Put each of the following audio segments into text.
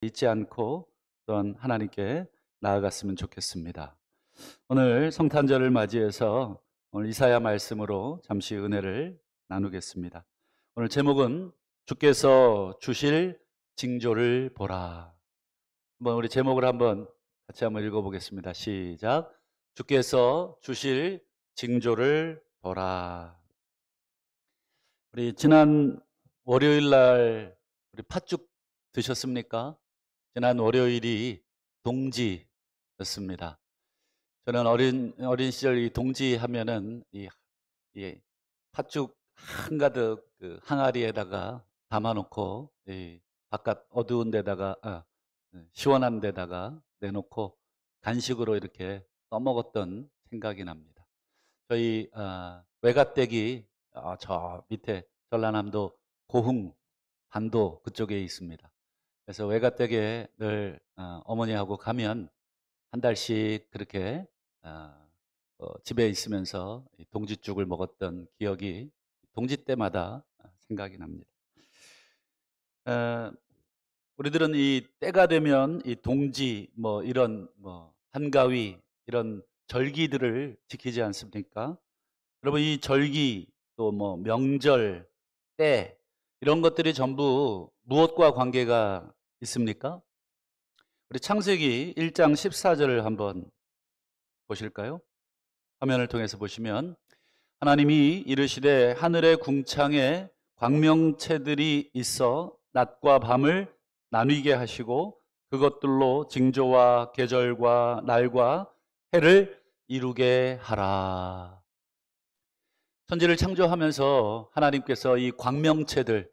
잊지 않고 또한 하나님께 나아갔으면 좋겠습니다. 오늘 성탄절을 맞이해서 오늘 이사야 말씀으로 잠시 은혜를 나누겠습니다. 오늘 제목은 주께서 주실 징조를 보라. 한번 우리 제목을 같이 한번 읽어보겠습니다. 시작. 주께서 주실 징조를 보라. 우리 지난 월요일 날 우리 팥죽 드셨습니까? 지난 월요일이 동지였습니다. 저는 어린 시절 이 동지 하면은 이 팥죽 한가득 그 항아리에다가 담아놓고 이 바깥 어두운 데다가 시원한 데다가 내놓고 간식으로 이렇게 떠먹었던 생각이 납니다. 저희 외가댁이 저 밑에 전라남도 고흥 반도 그쪽에 있습니다. 그래서 외가댁에 늘 어머니하고 가면 한 달씩 그렇게 어, 집에 있으면서 이 동지죽을 먹었던 기억이 동지 때마다 생각이 납니다. 어, 우리들은 이 때가 되면 이 동지 뭐 이런 뭐 한가위 이런 절기들을 지키지 않습니까? 여러분 이 절기 또 뭐 명절 때 이런 것들이 전부 무엇과 관계가 있습니까? 우리 창세기 1장 14절을 한번 보실까요? 화면을 통해서 보시면 하나님이 이르시되 하늘의 궁창에 광명체들이 있어 낮과 밤을 나뉘게 하시고 그것들로 징조와 계절과 날과 해를 이루게 하라. 천지를 창조하면서 하나님께서 이 광명체들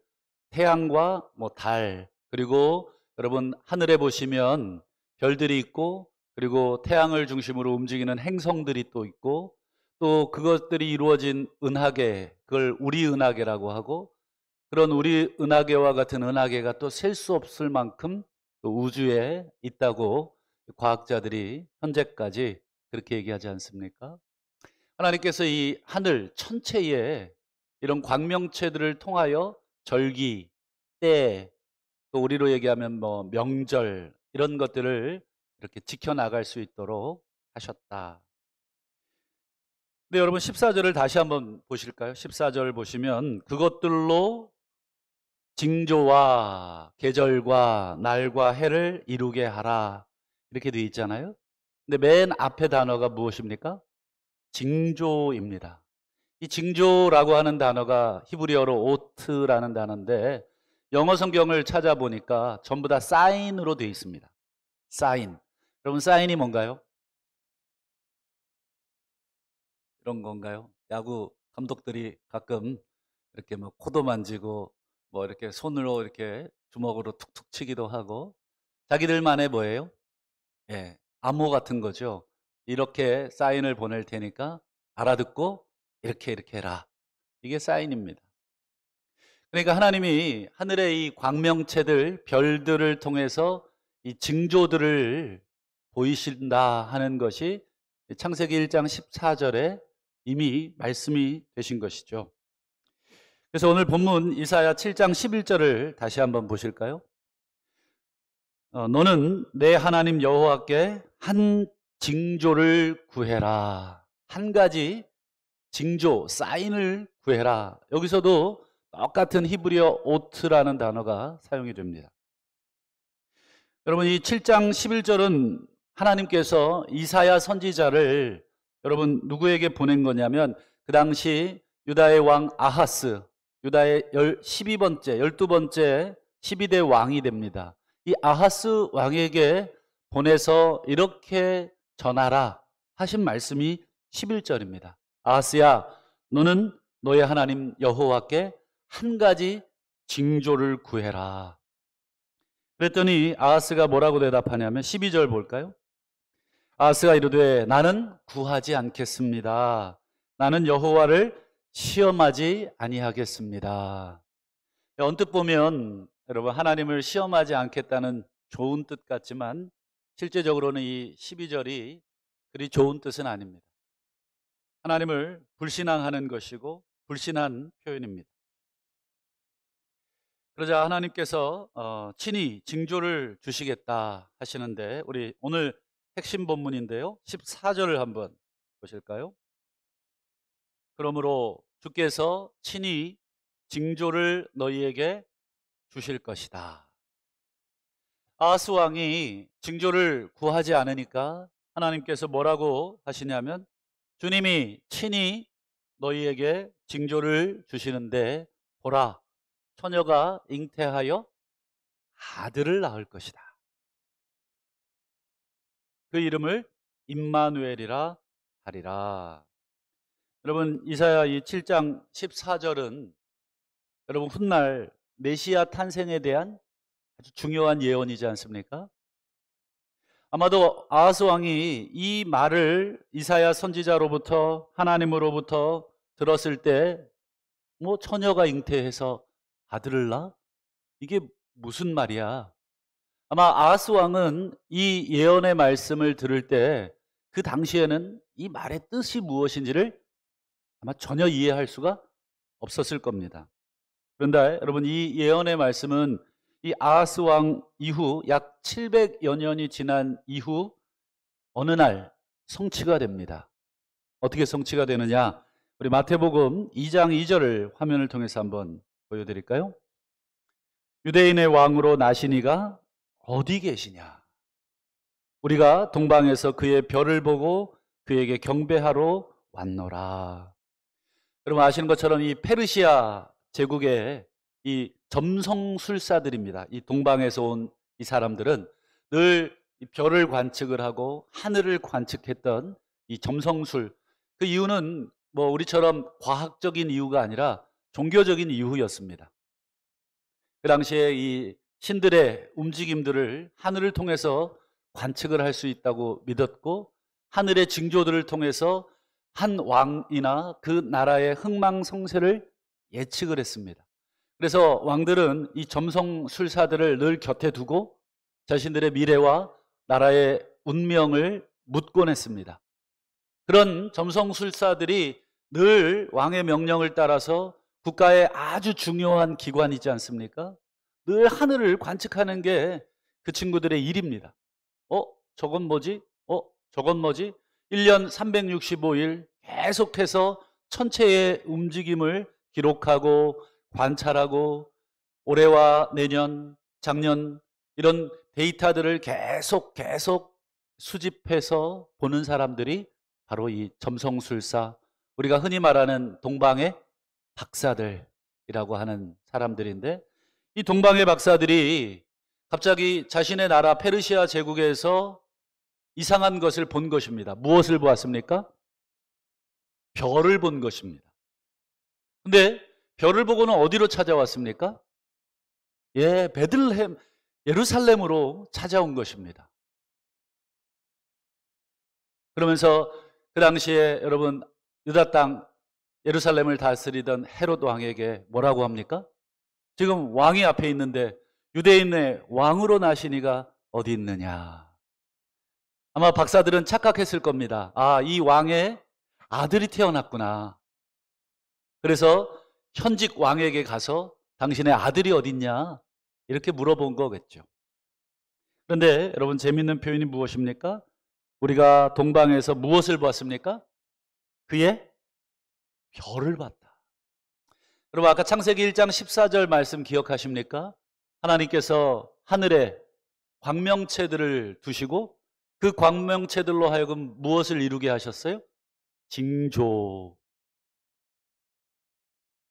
태양과 뭐 달 그리고 여러분 하늘에 보시면 별들이 있고 그리고 태양을 중심으로 움직이는 행성들이 또 있고 또 그것들이 이루어진 은하계 그걸 우리 은하계라고 하고 그런 우리 은하계와 같은 은하계가 또 셀 수 없을 만큼 또 우주에 있다고 과학자들이 현재까지 그렇게 얘기하지 않습니까? 하나님께서 이 하늘 천체에 이런 광명체들을 통하여 절기, 때, 또 우리로 얘기하면 뭐 명절 이런 것들을 이렇게 지켜나갈 수 있도록 하셨다. 근데 여러분 14절을 다시 한번 보실까요? 14절 보시면 그것들로 징조와 계절과 날과 해를 이루게 하라 이렇게 되어 있잖아요. 근데 맨 앞에 단어가 무엇입니까? 징조입니다. 이 징조라고 하는 단어가 히브리어로 오트라는 단어인데 영어 성경을 찾아보니까 전부 다 사인으로 되어 있습니다. 사인. 여러분 사인이 뭔가요? 이런 건가요? 야구 감독들이 가끔 이렇게 뭐 코도 만지고 뭐 이렇게 손으로 이렇게 주먹으로 툭툭 치기도 하고 자기들만의 뭐예요? 예, 암호 같은 거죠. 이렇게 사인을 보낼 테니까 알아듣고 이렇게 해라. 이게 사인입니다. 그러니까 하나님이 하늘의 이 광명체들, 별들을 통해서 이 징조들을 보이신다 하는 것이 창세기 1장 14절에 이미 말씀이 되신 것이죠. 그래서 오늘 본문 이사야 7장 11절을 다시 한번 보실까요? 너는 내 하나님 여호와께 한 징조를 구해라. 한 가지 징조, 사인을 구해라. 여기서도 똑같은 히브리어 오트라는 단어가 사용이 됩니다. 여러분 이 7장 11절은 하나님께서 이사야 선지자를 여러분 누구에게 보낸 거냐면 그 당시 유다의 왕 아하스, 유다의 12번째, 12번째 12대 왕이 됩니다. 이 아하스 왕에게 보내서 이렇게 전하라 하신 말씀이 11절입니다. 아하스야, 너는 너의 하나님 여호와께 한 가지 징조를 구해라. 그랬더니 아하스가 뭐라고 대답하냐면 12절 볼까요? 아하스가 이르되 나는 구하지 않겠습니다. 나는 여호와를 시험하지 아니하겠습니다. 언뜻 보면 여러분 하나님을 시험하지 않겠다는 좋은 뜻 같지만 실제적으로는 이 12절이 그리 좋은 뜻은 아닙니다. 하나님을 불신앙하는 것이고 불신한 표현입니다. 그러자 하나님께서 친히 징조를 주시겠다 하시는데 우리 오늘 핵심 본문인데요. 14절을 한번 보실까요? 그러므로 주께서 친히 징조를 너희에게 주실 것이다. 아하스 왕이 징조를 구하지 않으니까 하나님께서 뭐라고 하시냐면 주님이 친히 너희에게 징조를 주시는데 보라 처녀가 잉태하여 아들을 낳을 것이다. 그 이름을 임마누엘이라 하리라. 여러분 이사야 이 7장 14절은 여러분 훗날 메시아 탄생에 대한 아주 중요한 예언이지 않습니까? 아마도 아하스 왕이 이 말을 이사야 선지자로부터 하나님으로부터 들었을 때 뭐 처녀가 잉태해서 아들을 낳아? 이게 무슨 말이야? 아마 아하스 왕은 이 예언의 말씀을 들을 때 그 당시에는 이 말의 뜻이 무엇인지를 아마 전혀 이해할 수가 없었을 겁니다. 그런데 여러분 이 예언의 말씀은 이 아하스 왕 이후 약 700여 년이 지난 이후 어느 날 성취가 됩니다. 어떻게 성취가 되느냐? 우리 마태복음 2장 2절을 화면을 통해서 한번 보여드릴까요? 유대인의 왕으로 나시니가 어디 계시냐? 우리가 동방에서 그의 별을 보고 그에게 경배하러 왔노라. 여러분 아시는 것처럼 이 페르시아 제국의 이 점성술사들입니다. 이 동방에서 온 이 사람들은 늘 이 별을 관측을 하고 하늘을 관측했던 이 점성술. 그 이유는 뭐 우리처럼 과학적인 이유가 아니라 종교적인 이유였습니다. 그 당시에 이 신들의 움직임들을 하늘을 통해서 관측을 할 수 있다고 믿었고 하늘의 징조들을 통해서 한 왕이나 그 나라의 흥망성쇠를 예측을 했습니다. 그래서 왕들은 이 점성술사들을 늘 곁에 두고 자신들의 미래와 나라의 운명을 묻곤 했습니다. 그런 점성술사들이 늘 왕의 명령을 따라서 국가의 아주 중요한 기관이지 않습니까? 늘 하늘을 관측하는 게 그 친구들의 일입니다. 저건 뭐지? 저건 뭐지? 1년 365일 계속해서 천체의 움직임을 기록하고 관찰하고 올해와 내년, 작년 이런 데이터들을 계속 수집해서 보는 사람들이 바로 이 점성술사, 우리가 흔히 말하는 동방의 박사들이라고 하는 사람들인데 이 동방의 박사들이 갑자기 자신의 나라 페르시아 제국에서 이상한 것을 본 것입니다. 무엇을 보았습니까? 별을 본 것입니다. 근데 별을 보고는 어디로 찾아왔습니까? 예, 베들레헴, 예루살렘으로 찾아온 것입니다. 그러면서 그 당시에 여러분 유다 땅 예루살렘을 다스리던 헤롯 왕에게 뭐라고 합니까? 지금 왕이 앞에 있는데 유대인의 왕으로 나시니가 어디 있느냐? 아마 박사들은 착각했을 겁니다. 이 왕의 아들이 태어났구나. 그래서 현직 왕에게 가서 당신의 아들이 어딨냐? 이렇게 물어본 거겠죠. 그런데 여러분 재밌는 표현이 무엇입니까? 우리가 동방에서 무엇을 봤습니까? 그의 별을 봤다. 여러분 아까 창세기 1장 14절 말씀 기억하십니까? 하나님께서 하늘에 광명체들을 두시고 그 광명체들로 하여금 무엇을 이루게 하셨어요? 징조.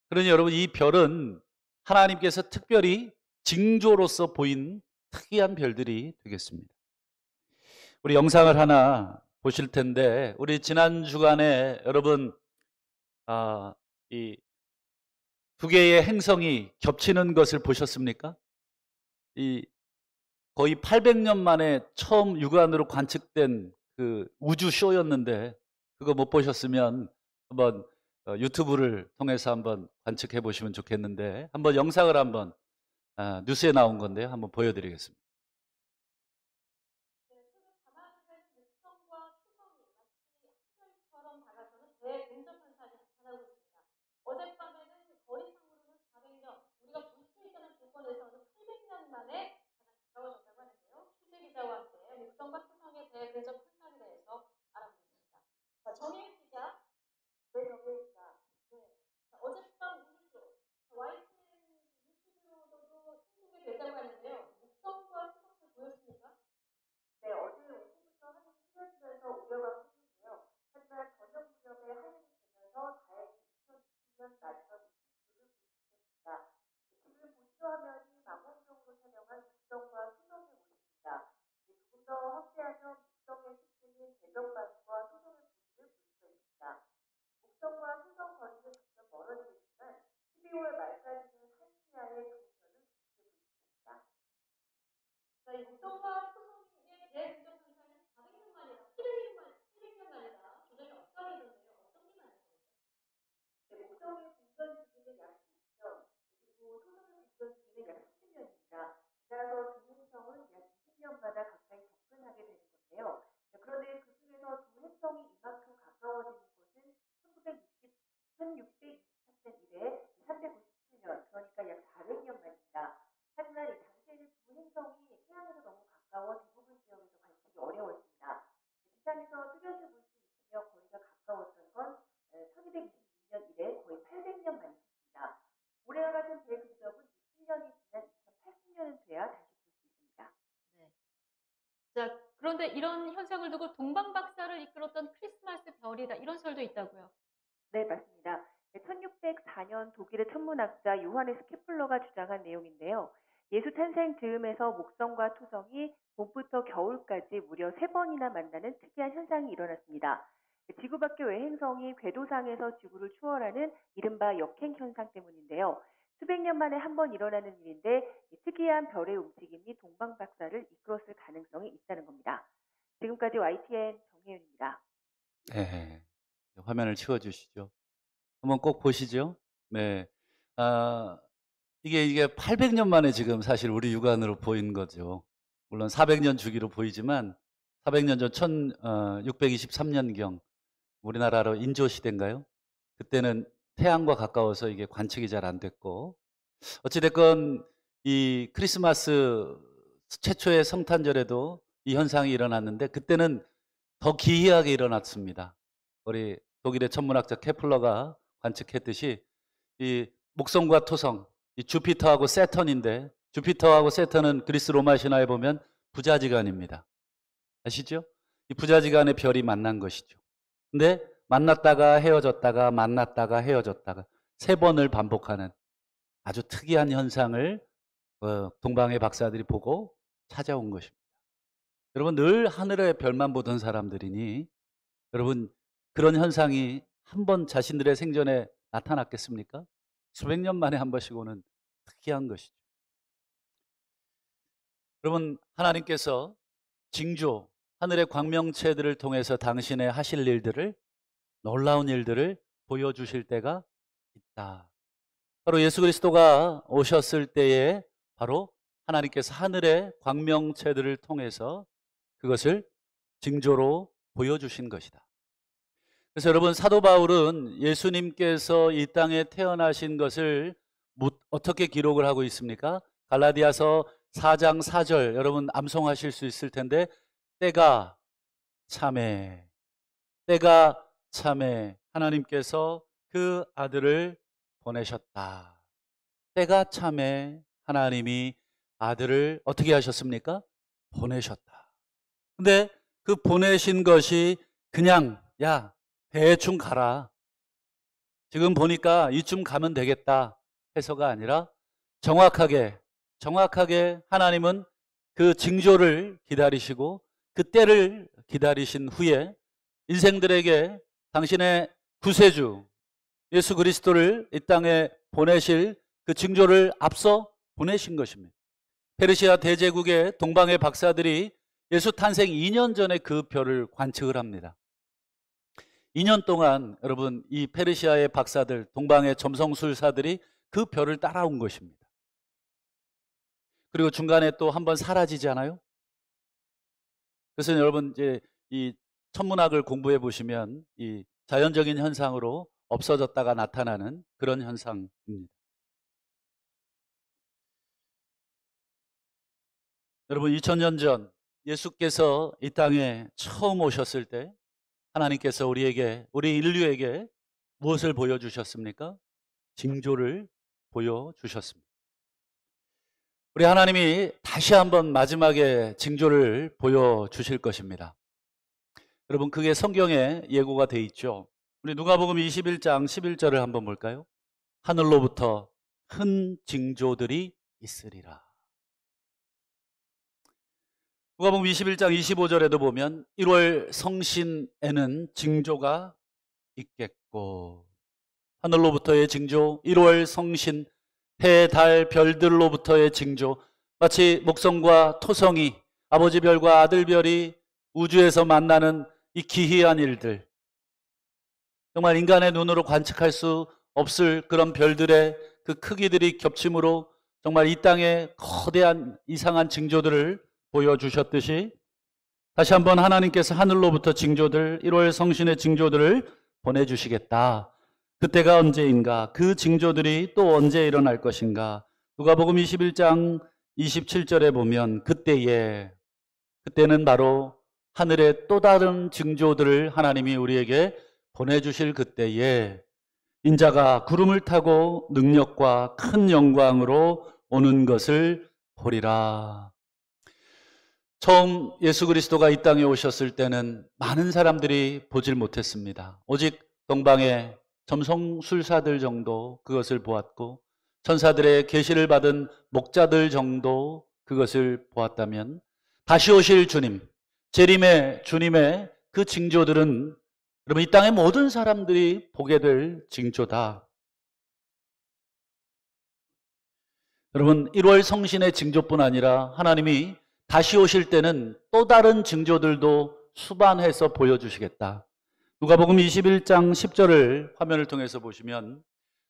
그러니 여러분 이 별은 하나님께서 특별히 징조로서 보인 특이한 별들이 되겠습니다. 우리 영상을 하나 보실 텐데 우리 지난 주간에 여러분 이 두 개의 행성이 겹치는 것을 보셨습니까? 이 거의 800년 만에 처음 육안으로 관측된 그 우주 쇼였는데 그거 못 보셨으면 한번 유튜브를 통해서 한번 관측해 보시면 좋겠는데 한번 영상을 한번 뉴스에 나온 건데요. 한번 보여드리겠습니다. 자, 그런데 이런 현상을 두고 동방박사를 이끌었던 크리스마스 별이다 이런 설도 있다고요. 네, 맞습니다. 1604년 독일의 천문학자 요하네스 케플러가 주장한 내용인데요. 예수 탄생 즈음에서 목성과 토성이 봄부터 겨울까지 무려 3번이나 만나는 특이한 현상이 일어났습니다. 지구 밖의 외행성이 궤도상에서 지구를 추월하는 이른바 역행 현상 때문인데요. 수백 년 만에 한 번 일어나는 일인데 이 특이한 별의 움직임이 동방박사를 이끌었을 가능성이 있다는 겁니다. 지금까지 YTN 정혜윤입니다. 네. 화면을 치워 주시죠. 한번 꼭 보시죠. 네. 아 이게 800년 만에 지금 사실 우리 육안으로 보인 거죠. 물론 400년 주기로 보이지만 400년 전 623 년경 우리나라로 인조 시대인가요? 그때는 태양과 가까워서 이게 관측이 잘 안 됐고, 어찌 됐건 이 크리스마스 최초의 성탄절에도 이 현상이 일어났는데 그때는 더 기이하게 일어났습니다. 우리 독일의 천문학자 케플러가 관측했듯이 이 목성과 토성, 이 주피터하고 세턴인데, 주피터하고 세턴은 그리스 로마 신화에 보면 부자지간입니다. 아시죠? 이 부자지간의 별이 만난 것이죠. 근데 만났다가 헤어졌다가 만났다가 헤어졌다가 3번을 반복하는 아주 특이한 현상을 동방의 박사들이 보고 찾아온 것입니다. 여러분, 늘 하늘의 별만 보던 사람들이니 여러분, 그런 현상이 한 번 자신들의 생전에 나타났겠습니까? 수백 년 만에 한 번씩 오는 특이한 것이죠. 여러분, 하나님께서 징조, 하늘의 광명체들을 통해서 당신의 하실 일들을, 놀라운 일들을 보여주실 때가 있다. 바로 예수 그리스도가 오셨을 때에 바로 하나님께서 하늘의 광명체들을 통해서 그것을 징조로 보여주신 것이다. 그래서 여러분, 사도 바울은 예수님께서 이 땅에 태어나신 것을 어떻게 기록을 하고 있습니까? 갈라디아서 4장 4절 여러분 암송하실 수 있을 텐데, 때가 참에, 때가 참에 하나님께서 그 아들을 보내셨다. 때가 참에 하나님이 아들을 어떻게 하셨습니까? 보내셨다. 근데 그 보내신 것이 그냥 야 대충 가라, 지금 보니까 이쯤 가면 되겠다 해서가 아니라 정확하게 하나님은 그 징조를 기다리시고 그 때를 기다리신 후에 인생들에게 당신의 구세주 예수 그리스도를 이 땅에 보내실 그 징조를 앞서 보내신 것입니다. 페르시아 대제국의 동방의 박사들이 예수 탄생 2년 전에 그 별을 관측을 합니다. 2년 동안 여러분, 이 페르시아의 박사들, 동방의 점성술사들이 그 별을 따라온 것입니다. 그리고 중간에 또 한번 사라지잖아요. 그래서 여러분, 이제 이 천문학을 공부해 보시면 이 자연적인 현상으로 없어졌다가 나타나는 그런 현상입니다. 여러분, 2000년 전 예수께서 이 땅에 처음 오셨을 때 하나님께서 우리 인류에게 무엇을 보여주셨습니까? 징조를 보여주셨습니다. 우리 하나님이 다시 한번 마지막에 징조를 보여주실 것입니다. 여러분, 그게 성경에 예고가 돼 있죠. 우리 누가복음 21장 11절을 한번 볼까요? 하늘로부터 큰 징조들이 있으리라. 누가복음 21장 25절에도 보면 1월 성신에는 징조가 있겠고, 하늘로부터의 징조, 1월 성신, 해, 달, 별들로부터의 징조, 마치 목성과 토성이, 아버지 별과 아들 별이 우주에서 만나는 이 기이한 일들, 정말 인간의 눈으로 관측할 수 없을 그런 별들의 그 크기들이 겹침으로 정말 이 땅에 거대한 이상한 징조들을 보여주셨듯이 다시 한번 하나님께서 하늘로부터 징조들, 1월 성신의 징조들을 보내주시겠다. 그때가 언제인가? 그 징조들이 또 언제 일어날 것인가? 누가복음 21장 27절에 보면 그때는 바로 하늘의 또 다른 징조들을 하나님이 우리에게 보내주실 그때에 인자가 구름을 타고 능력과 큰 영광으로 오는 것을 보리라. 처음 예수 그리스도가 이 땅에 오셨을 때는 많은 사람들이 보질 못했습니다. 오직 동방의 점성술사들 정도 그것을 보았고 천사들의 계시를 받은 목자들 정도 그것을 보았다면 다시 오실 주님, 재림의 주님의 그 징조들은 여러분 이 땅의 모든 사람들이 보게 될 징조다. 여러분 1월 성신의 징조뿐 아니라 하나님이 다시 오실 때는 또 다른 징조들도 수반해서 보여주시겠다. 누가복음 21장 10절을 화면을 통해서 보시면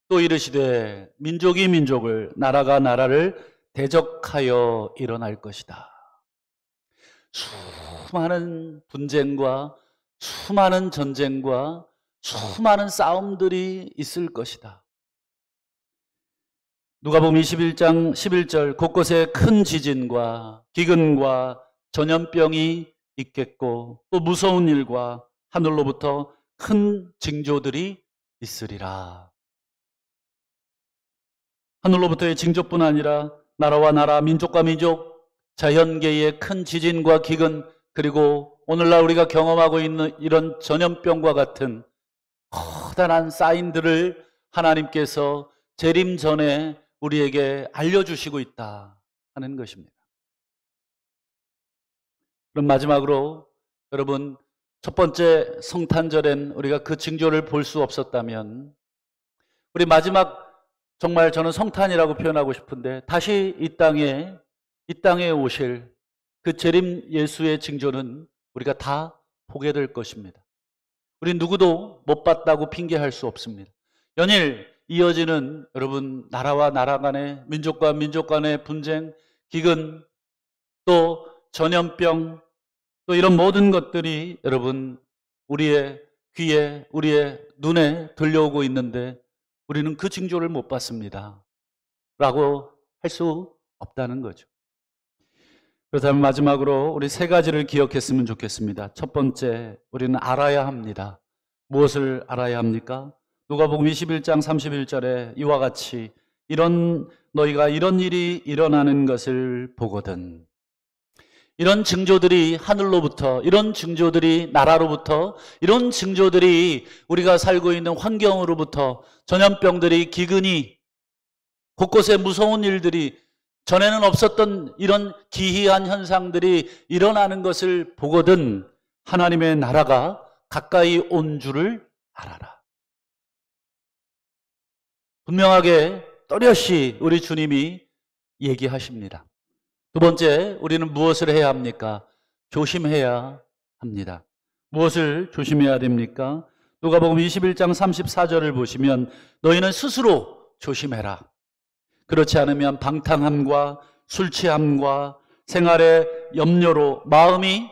또 이르시되 민족이 민족을 나라가 나라를 대적하여 일어날 것이다. 수많은 분쟁과 수많은 전쟁과 수많은 싸움들이 있을 것이다. 누가복음 21장 11절 곳곳에 큰 지진과 기근과 전염병이 있겠고 또 무서운 일과 하늘로부터 큰 징조들이 있으리라. 하늘로부터의 징조뿐 아니라 나라와 나라, 민족과 민족, 자연계의 큰 지진과 기근, 그리고 오늘날 우리가 경험하고 있는 이런 전염병과 같은 커다란 사인들을 하나님께서 재림 전에 우리에게 알려주시고 있다 하는 것입니다. 그럼 마지막으로 여러분 첫 번째 성탄절엔 우리가 그 징조를 볼 수 없었다면 우리 마지막 정말 저는 성탄이라고 표현하고 싶은데 다시 이 땅에 오실 그 재림 예수의 징조는 우리가 다 보게 될 것입니다. 우리 누구도 못 봤다고 핑계할 수 없습니다. 연일 이어지는 여러분 나라와 나라 간의 민족과 민족 간의 분쟁, 기근, 또 전염병, 또 이런 모든 것들이 여러분 우리의 귀에 우리의 눈에 들려오고 있는데 우리는 그 징조를 못 봤습니다 라고 할 수 없다는 거죠. 그렇다면 마지막으로 우리 세 가지를 기억했으면 좋겠습니다. 첫 번째, 우리는 알아야 합니다. 무엇을 알아야 합니까? 누가복음 21장 31절에 이와 같이 너희가 이런 일이 일어나는 것을 보거든. 이런 징조들이 하늘로부터, 이런 징조들이 나라로부터, 이런 징조들이 우리가 살고 있는 환경으로부터, 전염병들이, 기근이, 곳곳에 무서운 일들이, 전에는 없었던 이런 기이한 현상들이 일어나는 것을 보거든 하나님의 나라가 가까이 온 줄을 알아라. 분명하게 또렷이 우리 주님이 얘기하십니다. 두 번째, 우리는 무엇을 해야 합니까? 조심해야 합니다. 무엇을 조심해야 됩니까? 누가복음 21장 34절을 보시면 너희는 스스로 조심해라. 그렇지 않으면 방탕함과 술 취함과 생활의 염려로 마음이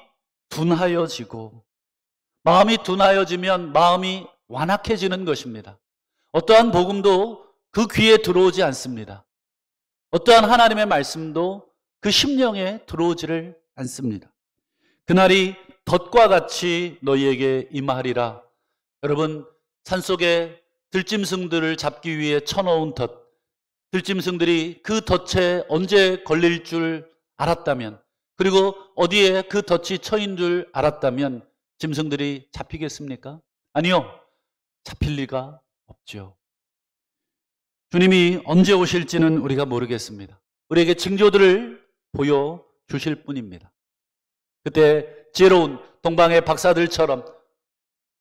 둔하여지고, 마음이 둔하여지면 마음이 완악해지는 것입니다. 어떠한 복음도 그 귀에 들어오지 않습니다. 어떠한 하나님의 말씀도 그 심령에 들어오지를 않습니다. 그날이 덫과 같이 너희에게 임하리라. 여러분, 산속에 들짐승들을 잡기 위해 쳐놓은 덫, 들짐승들이 그 덫에 언제 걸릴 줄 알았다면, 그리고 어디에 그 덫이 처인 줄 알았다면 짐승들이 잡히겠습니까? 아니요, 잡힐 리가 없죠. 주님이 언제 오실지는 우리가 모르겠습니다. 우리에게 징조들을 보여주실 뿐입니다. 그때 지혜로운 동방의 박사들처럼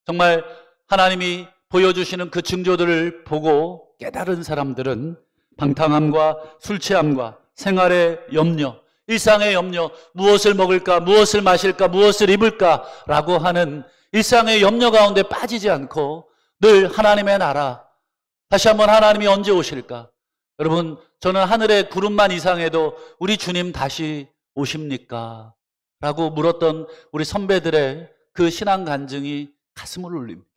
정말 하나님이 보여주시는 그 징조들을 보고 깨달은 사람들은 방탕함과 술 취함과 생활의 염려, 일상의 염려, 무엇을 먹을까, 무엇을 마실까, 무엇을 입을까 라고 하는 일상의 염려 가운데 빠지지 않고 늘 하나님의 나라, 다시 한번 하나님이 언제 오실까? 여러분, 저는 하늘의 구름만 이상해도 우리 주님 다시 오십니까? 라고 물었던 우리 선배들의 그 신앙 간증이 가슴을 울립니다.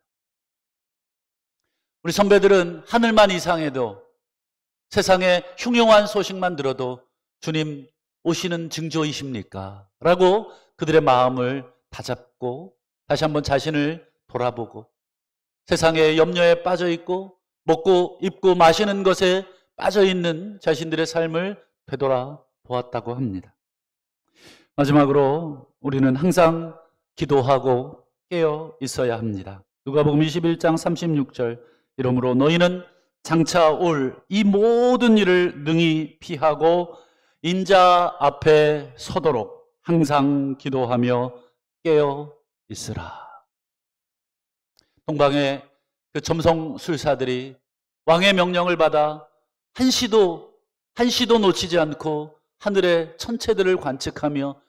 우리 선배들은 하늘만 이상해도, 세상에 흉흉한 소식만 들어도 주님 오시는 징조이십니까? 라고 그들의 마음을 다잡고 다시 한번 자신을 돌아보고 세상의 염려에 빠져있고 먹고 입고 마시는 것에 빠져있는 자신들의 삶을 되돌아 보았다고 합니다. 마지막으로 우리는 항상 기도하고 깨어 있어야 합니다. 누가복음 21장 36절, 이러므로 너희는 장차 올 이 모든 일을 능히 피하고 인자 앞에 서도록 항상 기도하며 깨어 있으라. 동방의 그 점성술사들이 왕의 명령을 받아 한시도 놓치지 않고 하늘의 천체들을 관측하며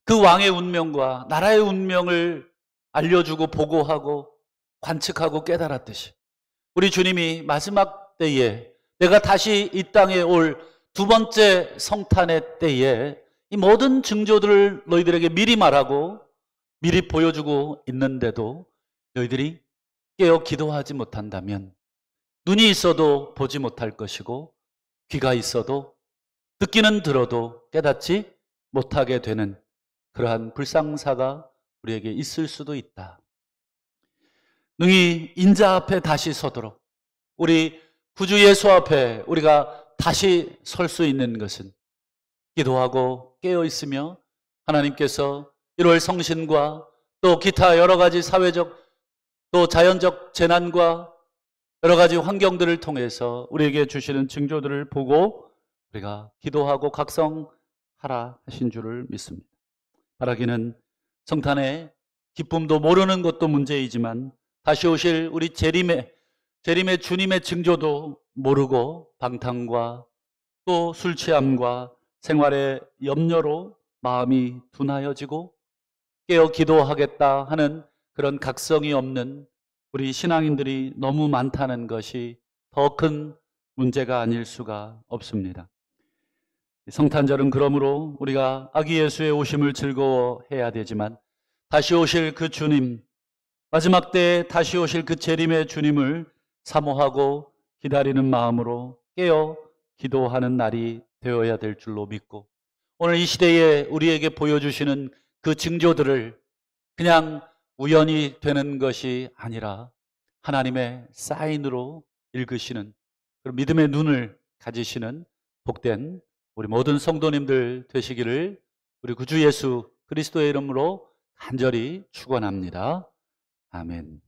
그 왕의 운명과 나라의 운명을 알려주고 보고하고 관측하고 깨달았듯이, 우리 주님이 마지막 때에, 내가 다시 이 땅에 올 두 번째 성탄의 때에 이 모든 징조들을 너희들에게 미리 말하고 미리 보여주고 있는데도 너희들이 깨어 기도하지 못한다면 눈이 있어도 보지 못할 것이고 귀가 있어도 듣기는 들어도 깨닫지 못하게 되는 그러한 불상사가 우리에게 있을 수도 있다. 능히 인자 앞에 다시 서도록, 우리 구주 예수 앞에 우리가 다시 설 수 있는 것은 기도하고 깨어 있으며 하나님께서 1월 성신과 또 기타 여러 가지 사회적 또 자연적 재난과 여러 가지 환경들을 통해서 우리에게 주시는 징조들을 보고 우리가 기도하고 각성하라 하신 줄을 믿습니다. 바라기는 성탄의 기쁨도 모르는 것도 문제이지만 다시 오실 우리 재림의 주님의 징조도 모르고 방탕과 또 술 취함과 생활의 염려로 마음이 둔하여지고 깨어 기도하겠다 하는 그런 각성이 없는 우리 신앙인들이 너무 많다는 것이 더 큰 문제가 아닐 수가 없습니다. 성탄절은 그러므로 우리가 아기 예수의 오심을 즐거워해야 되지만 다시 오실 그 주님, 마지막 때에 다시 오실 그 재림의 주님을 사모하고 기다리는 마음으로 깨어 기도하는 날이 되어야 될 줄로 믿고, 오늘 이 시대에 우리에게 보여주시는 그 징조들을 그냥 우연히 되는 것이 아니라 하나님의 사인으로 읽으시는 그런 믿음의 눈을 가지시는 복된 우리 모든 성도님들 되시기를 우리 구주 예수 그리스도의 이름으로 간절히 축원합니다. 아멘.